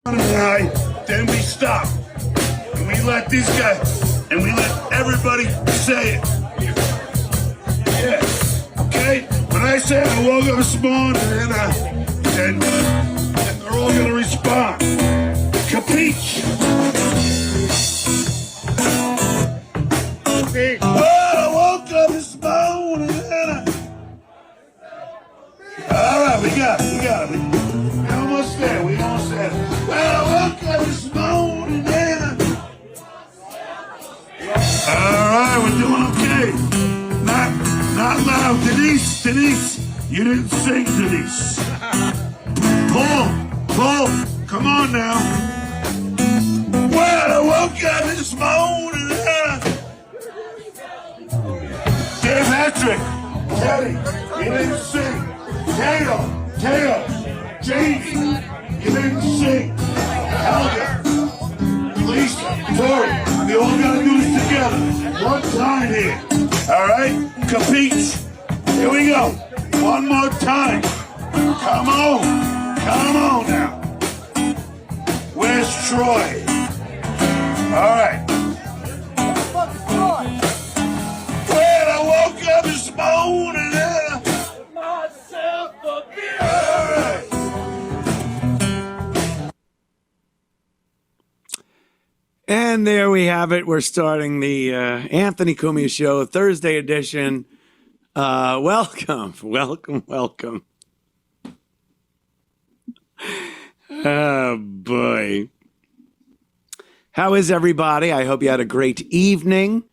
and then we stop. And we let these guys, and we let everybody say it. Yeah, okay? When I say I woke up this morning, then they're all gonna respond. Capiche? Oh, I woke up this morning, all right, we got it. We're almost there. Well, I woke up this morning, all right, we're doing okay. Not loud. Denise, you didn't sing, Denise. Paul, come on now. Well, I woke up this morning, Dave Patrick, Teddy, you didn't sing. Teo, Jamie, you didn't sing. Helga, Lisa, Tori, we all gotta do this together. One time here. All right? Capiche? Here we go. One more time. Come on now. Where's Troy? All right. Well, I woke up this morning. Myself a beer. All right. And there we have it. We're starting the Anthony Cumia Show, Thursday edition. Welcome. Oh, boy. How is everybody? I hope you had a great evening.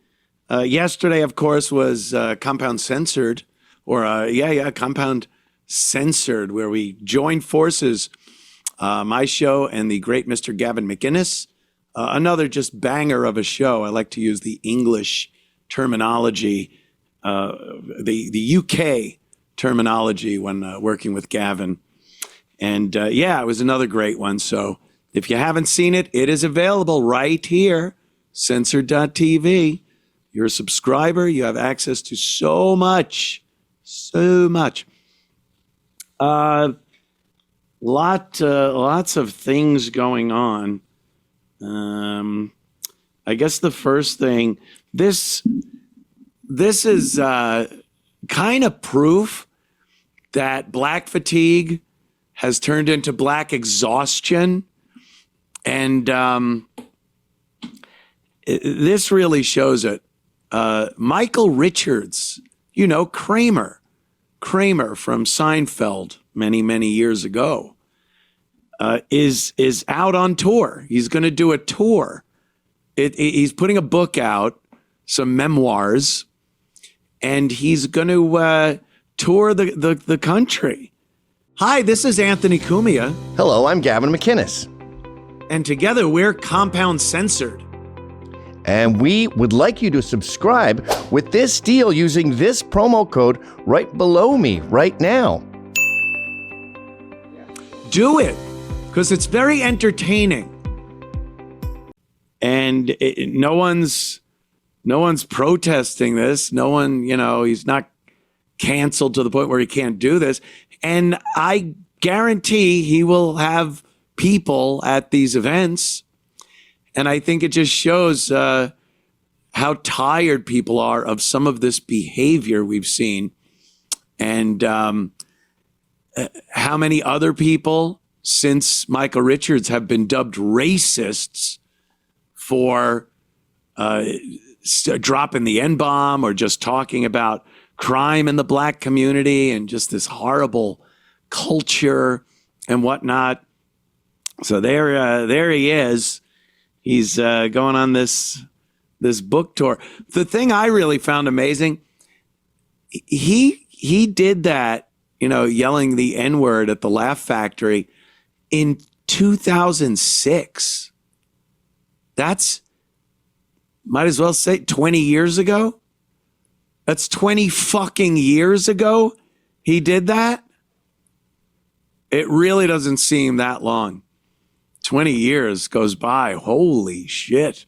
Yesterday, of course, was Compound Censored, or Compound Censored, where we joined forces, my show and the great Mr. Gavin McInnes. Another just banger of a show. I like to use the English terminology, the UK terminology when working with Gavin. And it was another great one. So if you haven't seen it, it is available right here, censored.tv. You're a subscriber. You have access to so much. Lots of things going on. I guess the first thing, this is kind of proof that black fatigue has turned into black exhaustion. And this really shows it. Michael Richards, Kramer from Seinfeld many years ago, is out on tour. He's going to do a tour. He's putting a book out, some memoirs, and he's going to tour the country. Hi, this is Anthony Cumia. Hello, I'm Gavin McInnes. And together we're Compound Censored. And we would like you to subscribe with this deal using this promo code right below me right now. Do it, because it's very entertaining. And no one's protesting this. No one, he's not canceled to the point where he can't do this. And I guarantee he will have people at these events. And I think it just shows how tired people are of some of this behavior we've seen. And how many other people since Michael Richards have been dubbed racists for dropping the N-bomb or just talking about crime in the black community and just this horrible culture and whatnot. So there he is. He's going on this book tour. The thing I really found amazing, he did that, yelling the N-word at the Laugh Factory in 2006. That's, might as well say 20 years ago. That's 20 fucking years ago he did that. It really doesn't seem that long. 20 years goes by. Holy shit.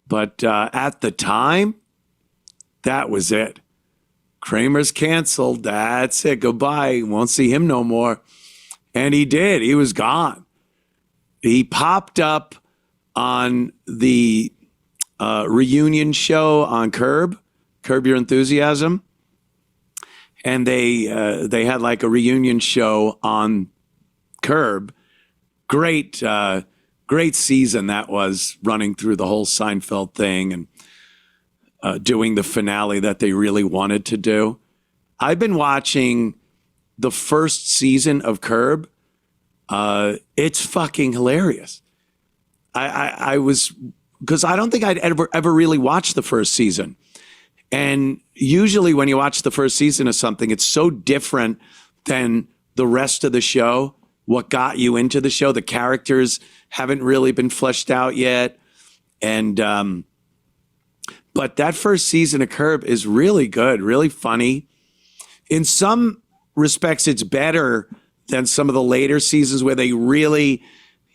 But at the time, that was it. Kramer's canceled. That's it. Goodbye. Won't see him no more. And he did. He was gone. he popped up on the reunion show on Curb Your Enthusiasm, and they had like a reunion show on Curb. Great season that was, running through the whole Seinfeld thing and doing the finale that they really wanted to do. I've been watching the first season of Curb. It's fucking hilarious. I was, because I don't think I'd ever really watched the first season. And usually when you watch the first season of something, it's so different than the rest of the show. What got you into the show? The characters haven't really been fleshed out yet. And, but that first season of Curb is really good, really funny. In some respects, it's better than some of the later seasons where they really,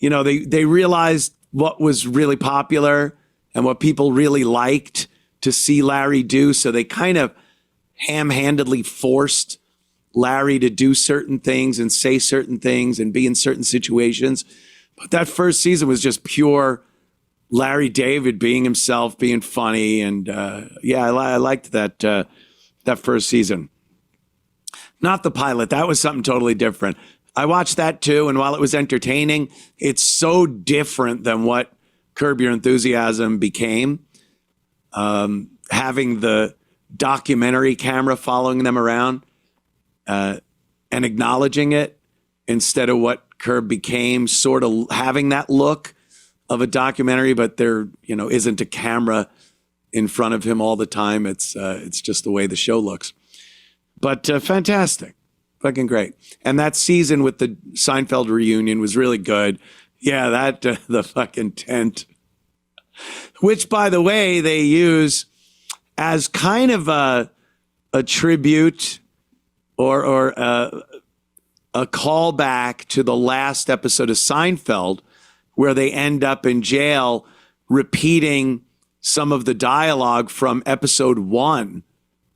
they realized what was really popular and what people really liked to see Larry do. So they kind of ham-handedly forced Larry to do certain things and say certain things and be in certain situations. But that first season was just pure Larry David being himself, being funny. And I liked that first season. Not the pilot. That was something totally different. I watched that too, and while it was entertaining, it's so different than what Curb Your Enthusiasm became. Having the documentary camera following them around and acknowledging it instead of what Curb became, sort of having that look of a documentary, but there, isn't a camera in front of him all the time. It's just the way the show looks. But fantastic. Fucking great. And that season with the Seinfeld reunion was really good. Yeah, that, the fucking tent, which, by the way, they use as kind of a tribute or a callback to the last episode of Seinfeld, where they end up in jail repeating some of the dialogue from episode 1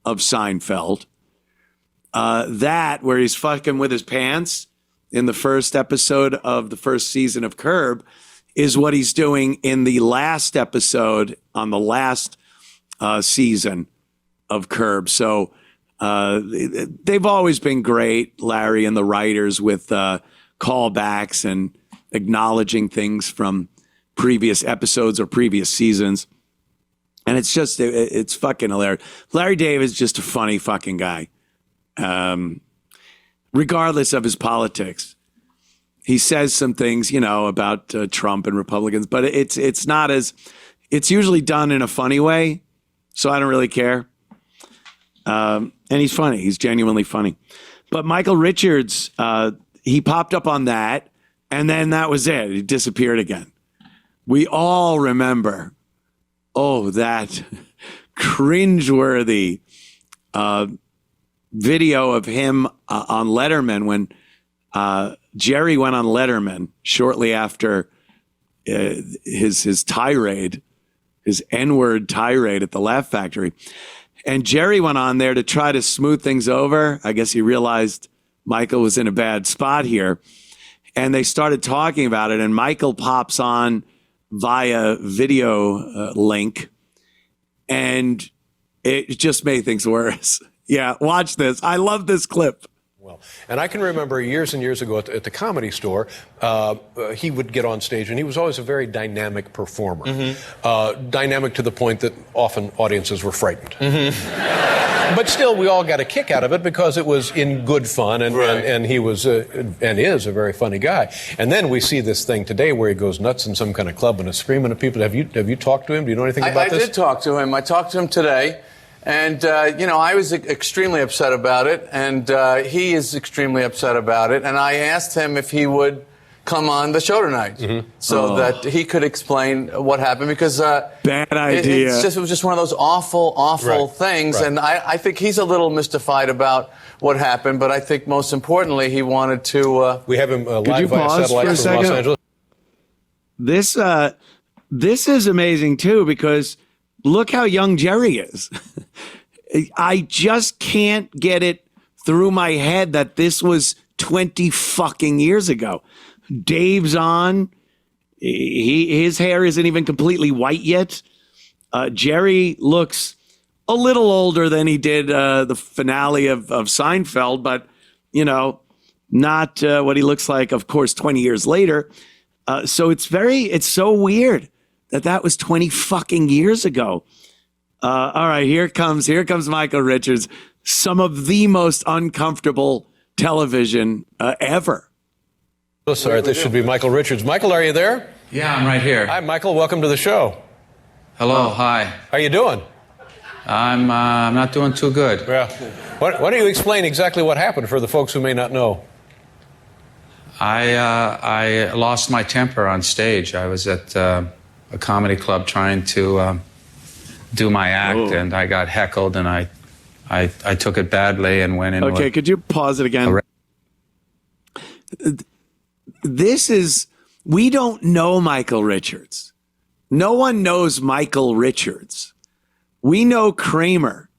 of Seinfeld. That, where he's fucking with his pants in the first episode of the first season of Curb, is what he's doing in the last episode on the last season of Curb. So they've always been great, Larry and the writers, with callbacks and acknowledging things from previous episodes or previous seasons. And it's fucking hilarious. Larry David is just a funny fucking guy. Regardless of his politics, he says some things, about Trump and Republicans, but it's usually done in a funny way. So I don't really care. And he's funny. He's genuinely funny. But Michael Richards, he popped up on that, and then that was it. He disappeared again. We all remember, that cringeworthy video of him on Letterman when Jerry went on Letterman shortly after his tirade, his N-word tirade at the Laugh Factory. And Jerry went on there to try to smooth things over. I guess he realized Michael was in a bad spot here. And they started talking about it. And Michael pops on via video link. And it just made things worse. Yeah, watch this. I love this clip. Well, and I can remember years and years ago at the Comedy Store, he would get on stage, and he was always a very dynamic performer. Dynamic to the point that often audiences were frightened. But still, we all got a kick out of it because it was in good fun, and he was and is a very funny guy. And then we see this thing today where he goes nuts in some kind of club and is screaming at people. Have you talked to him? Do you know anything about this? I did talk to him. I talked to him today. And, I was extremely upset about it, and he is extremely upset about it. And I asked him if he would come on the show tonight so that he could explain what happened, because bad idea. It was just one of those awful things. Right. And I think he's a little mystified about what happened, but I think most importantly, he wanted to... we have him live you via pause satellite for a from Los second? Angeles. This is amazing, too, because look how young Jerry is. I just can't get it through my head that this was 20 fucking years ago. Dave's on, His hair isn't even completely white yet. Jerry looks a little older than he did the finale of Seinfeld, but, you know, not what he looks like, of course, 20 years later. So it's so weird that was 20 fucking years ago. All right, here comes Michael Richards. Some of the most uncomfortable television ever. Oh, sorry, this should be Michael Richards. Michael, are you there? Yeah, I'm right here. Hi, Michael. Welcome to the show. Hello, hi. How you doing? I'm not doing too good. Yeah. Why don't you explain exactly what happened for the folks who may not know? I lost my temper on stage. I was at a comedy club trying to do my act, and I got heckled, and I took it badly and went into Okay, could you pause it again? We don't know Michael Richards. No one knows Michael Richards. We know Kramer.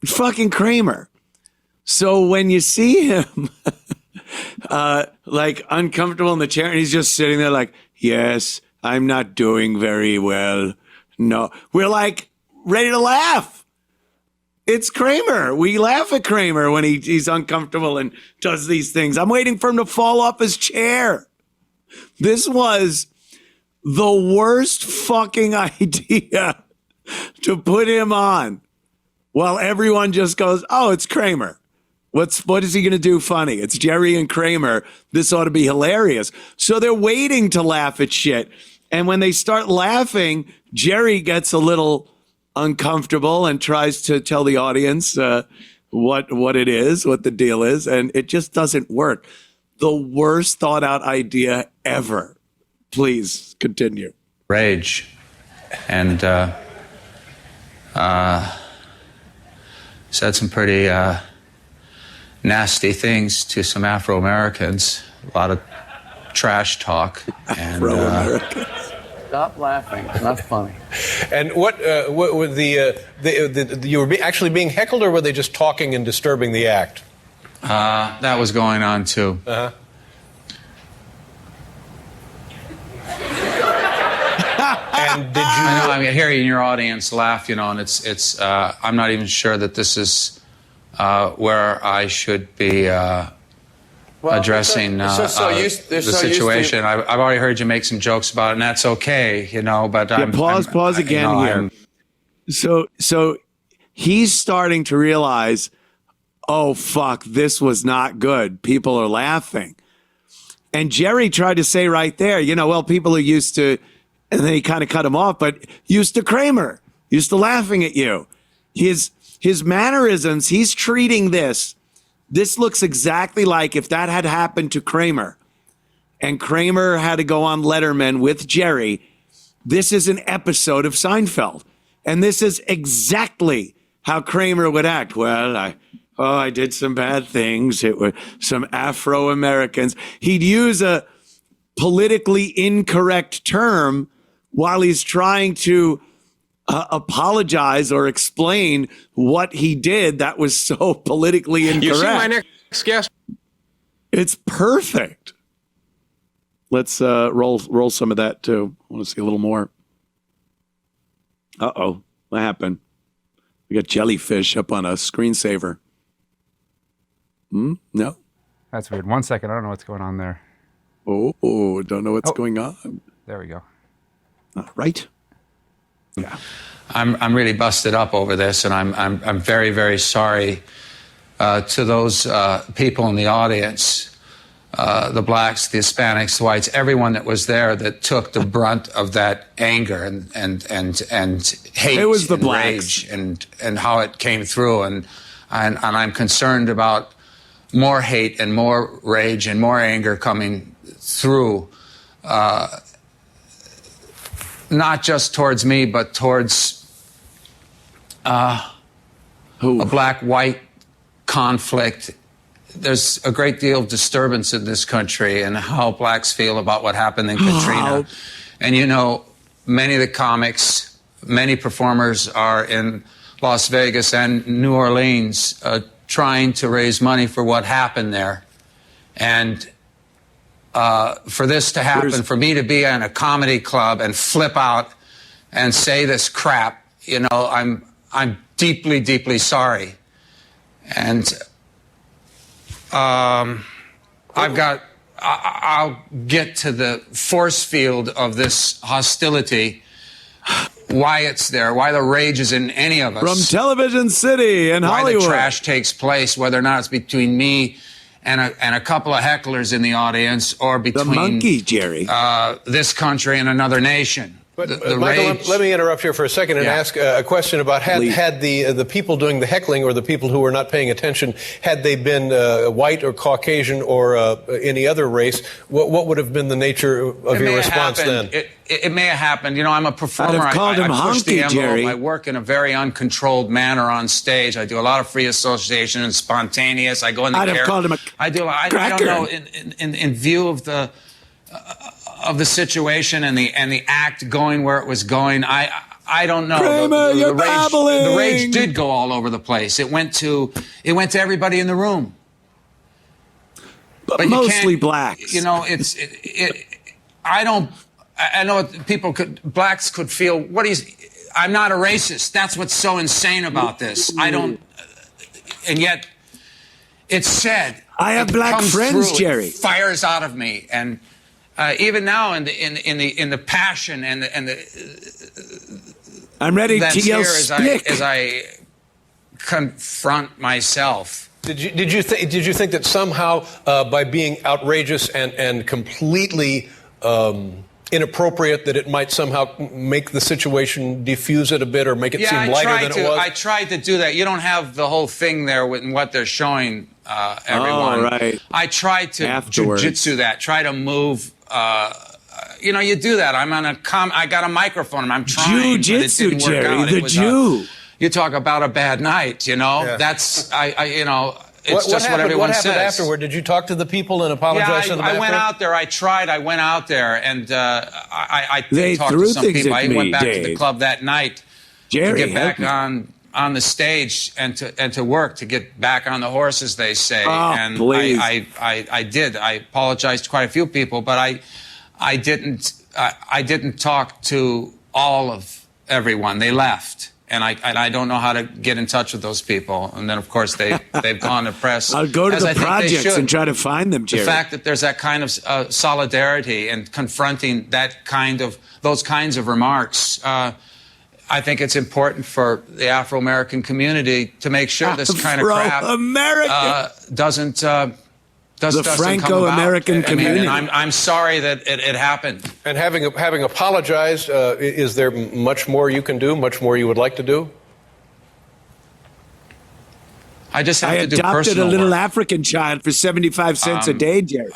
Fucking Kramer. So when you see him like uncomfortable in the chair and he's just sitting there like, yes, I'm not doing very well. No, we're like ready to laugh. It's Kramer. We laugh at Kramer when he's uncomfortable and does these things. I'm waiting for him to fall off his chair. This was the worst fucking idea to put him on while everyone just goes, oh, it's Kramer. What is he going to do funny? It's Jerry and Kramer. This ought to be hilarious. So they're waiting to laugh at shit. And when they start laughing, Jerry gets a little uncomfortable and tries to tell the audience what it is, what the deal is. And it just doesn't work. The worst thought out idea ever. Please continue. rage, and said some pretty nasty things to some Afro-Americans. A lot of trash talk. And Stop laughing. It's not funny. And what were you were actually being heckled, or were they just talking and disturbing the act? that was going on too. Uh-huh. And did you? I know. I mean, hearing your audience laugh, you know, and it's. I'm not even sure that this is where I should be addressing the situation. I've already heard you make some jokes about it, and that's okay, you know. But pause again here. So he's starting to realize, oh fuck, this was not good. People are laughing, and Jerry tried to say right there, you know, well, people are used to. And then he kind of cut him off, but used to Kramer, used to laughing at you. His mannerisms, he's treating this. This looks exactly like if that had happened to Kramer and Kramer had to go on Letterman with Jerry. This is an episode of Seinfeld. And this is exactly how Kramer would act. Well, I did some bad things. It were some Afro-Americans. He'd use a politically incorrect term while he's trying to apologize or explain what he did that was so politically incorrect. You see my next guest? It's perfect. Let's roll some of that too. I want to see a little more. Uh-oh. What happened? We got jellyfish up on a screensaver. No? That's weird. 1 second. I don't know what's going on there. Oh, don't know what's going on. There we go. Right? Yeah. I'm really busted up over this, and I'm very, very sorry to those people in the audience, the blacks, the Hispanics, the whites, everyone that was there that took the brunt of that anger and hate. It was the and blacks. rage and how it came through, and I'm concerned about more hate and more rage and more anger coming through. Not just towards me, but towards a black-white conflict. There's a great deal of disturbance in this country and how blacks feel about what happened in Katrina. And, you know, many of the comics, many performers are in Las Vegas and New Orleans trying to raise money for what happened there. And for this to happen, for me to be in a comedy club and flip out and say this crap, I'm deeply, deeply sorry. And I'll get to the force field of this hostility, why it's there, why the rage is in any of us. From Television City and why Hollywood. the trash takes place, whether or not it's between me and a couple of hecklers in the audience, or between the monkey, Jerry, this country and another nation. But the Michael, rage. let me interrupt here for a second and ask a question about had the people doing the heckling, or the people who were not paying attention, had they been white or Caucasian or any other race, what would have been the nature of your response then? It may have happened. I'm a performer. I'd have called him I push the honky, envelope. Jerry. I work in a very uncontrolled manner on stage. I do a lot of free association and spontaneous. I go in the I'd have called him a I don't know. In view of the situation and the act going where it was going, I don't know. Kramer, you're babbling. The rage did go all over the place. It went to everybody in the room. but mostly blacks. I know blacks could feel I'm not a racist. That's what's so insane about this. And yet it's said. I have black friends, Jerry. It fires out of me, and even now in the passion and the I'm ready to yell as I confront myself. Did you think that somehow by being outrageous and completely inappropriate, that it might somehow make the situation diffuse it a bit or make it seem lighter than it was? I tried to do that. You don't have the whole thing there with what they're showing everyone. Oh, right. I tried to jujitsu that, try to move. You do that. I got a microphone. I'm trying, Jiu-jitsu, but it didn't work Jerry, out. the Jew. You talk about a bad night. Yeah. That's it's what just happened, what everyone what happened says. afterward? Did you talk to the people and apologize to them? I went out there. I tried. I went out there, and I They talked threw to some things people. at I went me, back to Dave. the club that night Jerry, to get back help me. on the stage and to work, to get back on the horse, as they say. Oh, and please. I did. I apologized to quite a few people, but I didn't talk to all of everyone. They left. And I don't know how to get in touch with those people. And then, of course, they've gone to press. I'll go to as the I think they projects should. and try to find them, Jerry. The fact that there's that kind of solidarity and confronting those kinds of remarks, I think it's important for the Afro-American community to make sure this kind of crap doesn't the Franco-American community. And I'm sorry that it happened. And having apologized, is there much more you can do? Much more you would like to do? I just have I to do adopted personal a little work. African child for 75 cents a day, Jerry.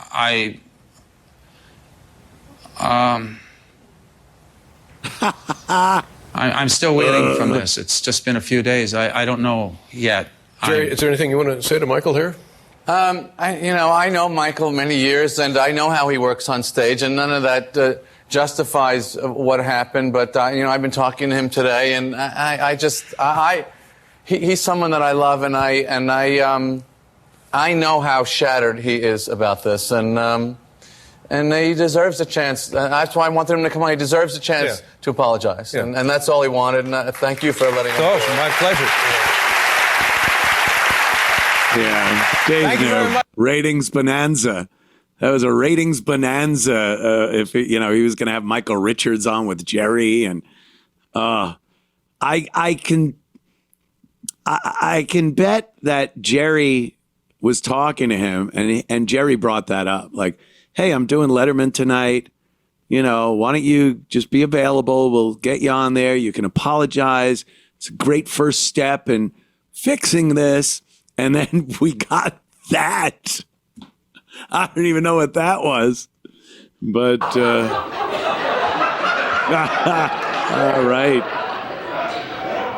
I'm still wailing from this. It's just been a few days. I don't know yet. Jerry, is there anything you want to say to Michael here? I know Michael many years, and I know how he works on stage, and none of that justifies what happened. But I've been talking to him today, and he's someone that I love, and I know how shattered he is about this, and he deserves a chance. That's why I wanted him to come on. He deserves a chance to apologize, and that's all he wanted. And thank you for letting him. Oh, my pleasure. Yeah, Dave, Thank you very much. ratings bonanza. That was a ratings bonanza. If he was going to have Michael Richards on with Jerry, and I can bet that Jerry was talking to him, and Jerry brought that up. Like, hey, I'm doing Letterman tonight. Why don't you just be available? We'll get you on there. You can apologize. It's a great first step in fixing this. And then we got that. I don't even know what that was. But, all right.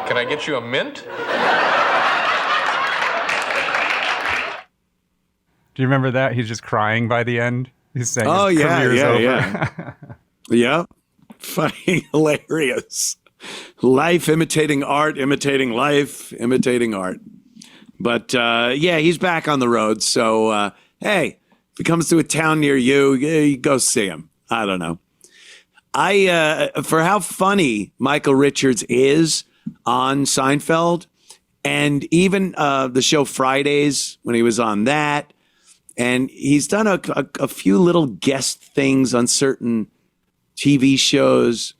Can I get you a mint? Do you remember that? He's just crying by the end. He's saying Oh, his yeah, career's yeah, over. yeah. Yeah. Fucking hilarious. Life imitating art, imitating life, imitating art. But, he's back on the road. So, hey, If he comes to a town near you, you go see him. I don't know. For how funny Michael Richards is on Seinfeld, and even the show Fridays when he was on that, and he's done a few little guest things on certain TV shows.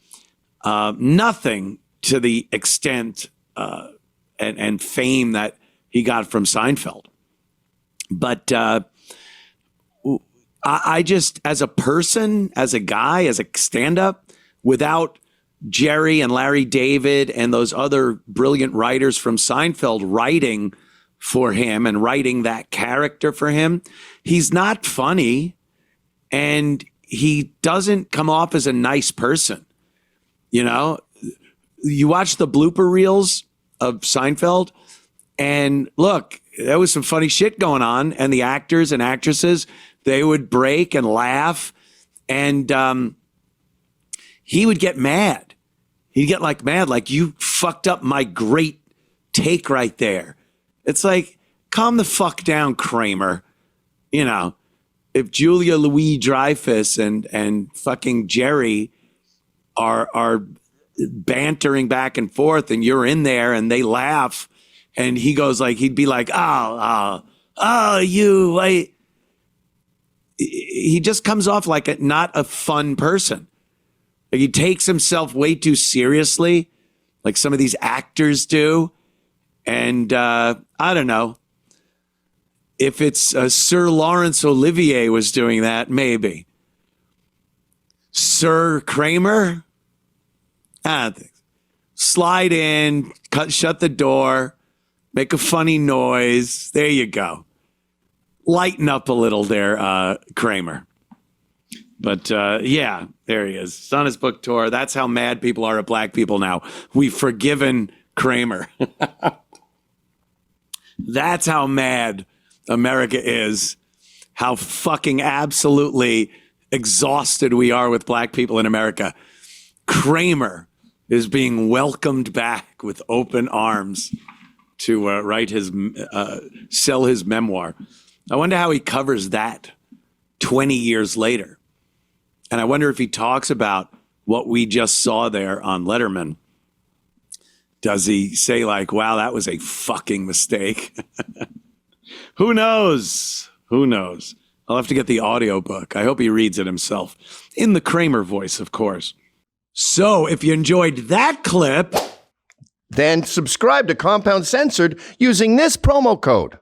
Nothing to the extent and fame that he got from Seinfeld. But I just, as a person, as a guy, as a stand-up, without Jerry and Larry David and those other brilliant writers from Seinfeld writing for him and writing that character for him, he's not funny, and he doesn't come off as a nice person. You know, you watch the blooper reels of Seinfeld, and look, there was some funny shit going on, and the actors and actresses, they would break and laugh, and he would get mad. He'd get mad, like, you fucked up my great take right there. It's like, calm the fuck down, Kramer. You know, if Julia Louis-Dreyfus and fucking Jerry are bantering back and forth, and you're in there and they laugh, and he goes he'd be like, he just comes off like not a fun person. Like, he takes himself way too seriously, like some of these actors do. And I don't know if it's Sir Laurence Olivier was doing that, maybe. Sir Kramer, I don't think so. Slide in, shut the door, make a funny noise. There you go. Lighten up a little there, Kramer. But yeah, there he is. It's on his book tour. That's how mad people are at black people now. We've forgiven Kramer. That's how mad America is. How fucking absolutely exhausted we are with black people in America. Kramer is being welcomed back with open arms to sell his memoir. I wonder how he covers that 20 years later. And I wonder if he talks about what we just saw there on Letterman. Does he say wow, that was a fucking mistake? Who knows? Who knows? I'll have to get the audiobook. I hope he reads it himself. In the Kramer voice, of course. So if you enjoyed that clip, then subscribe to Compound Censored using this promo code.